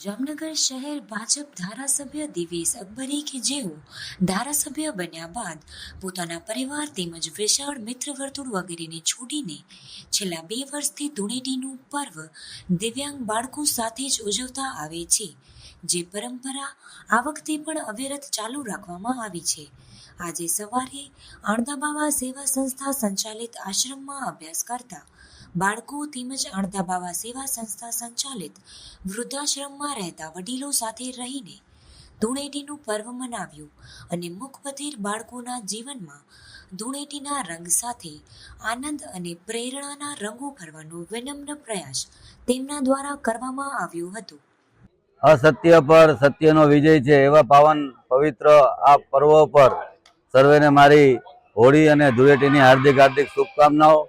જામનગર શહેર ભાજપ ધારાસભ્ય દિવેશ અકબરી કે જેઓ ધારાસભ્ય બન્યા બાદ પોતાના પરિવાર તેમજ વિશાળ મિત્ર વર્તુળ વગેરેને છોડીને છેલ્લા 2 વર્ષથી ધૂળેટીનું પર્વ દિવ્યાંગ બાળકો સાથે જ ઉજવતા આવે છે, જે પરંપરા આ વખતે પણ અવિરત ચાલુ રાખવામાં આવી છે। આજે સવારે અણધાબાવા સેવા સંસ્થા સંચાલિત આશ્રમમાં અભ્યાસ કરતા બાળકો તેમજ અણધાબાવા સેવા સંસ્થા સંચાલિત વૃદ્ધાશ્રમમાં રહેતા વડીલો સાથે રહીને ધૂળેટીનું પર્વ મનાવ્યું અને મૂકબધિર બાળકોના જીવનમાં ધૂળેટીના રંગ સાથે આનંદ અને પ્રેરણાના રંગો ભરવાનો વિનમ્ર પ્રયાસ તેમના દ્વારા કરવામાં આવ્યો હતો। असत्य पर सत्यનો વિજય છે એવા પાવન પવિત્ર આ પર્વ પર સર્વેને મારી હોળી અને ધૂળેટીની હાર્દિક હાર્દિક શુભકામનાઓ।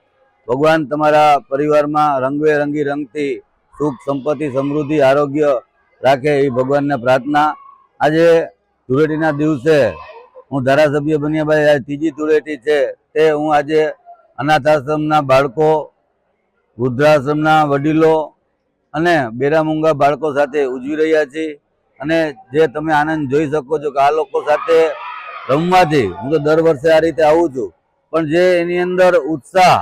ભગવાન તમારા પરિવારમાં રંગબેરંગી રંગથી સુખ સંપત્તિ સમૃદ્ધિ આરોગ્ય રાખે એ ભગવાનને પ્રાર્થના। આજે ધૂળેટીના દિવસે હું ધારાસભ્ય બન્યા બાદ આજે ત્રીજી ધૂળેટી છે તે હું આજે અનાથ આશ્રમના બાળકો વૃદ્ધાશ્રમના વડીલો અને બેરામૂંગા બાળકો સાથે ઉજવી રહ્યા છીએ અને જે તમે આનંદ જોઈ શકો છો કે આ લોકો સાથે રમવાથી હું તો દર વર્ષે આ રીતે આવું છું પણ જે એની અંદર ઉત્સાહ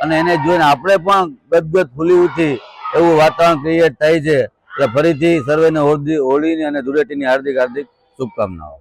અને એને જોઈને આપણે પણ ગદગદ ફૂલી ઉઠી એવું વાતાવરણ ક્રિએટ થાય છે। એટલે ફરીથી સર્વેને હોળીની અને ધૂળેટીની હાર્દિક હાર્દિક શુભકામનાઓ।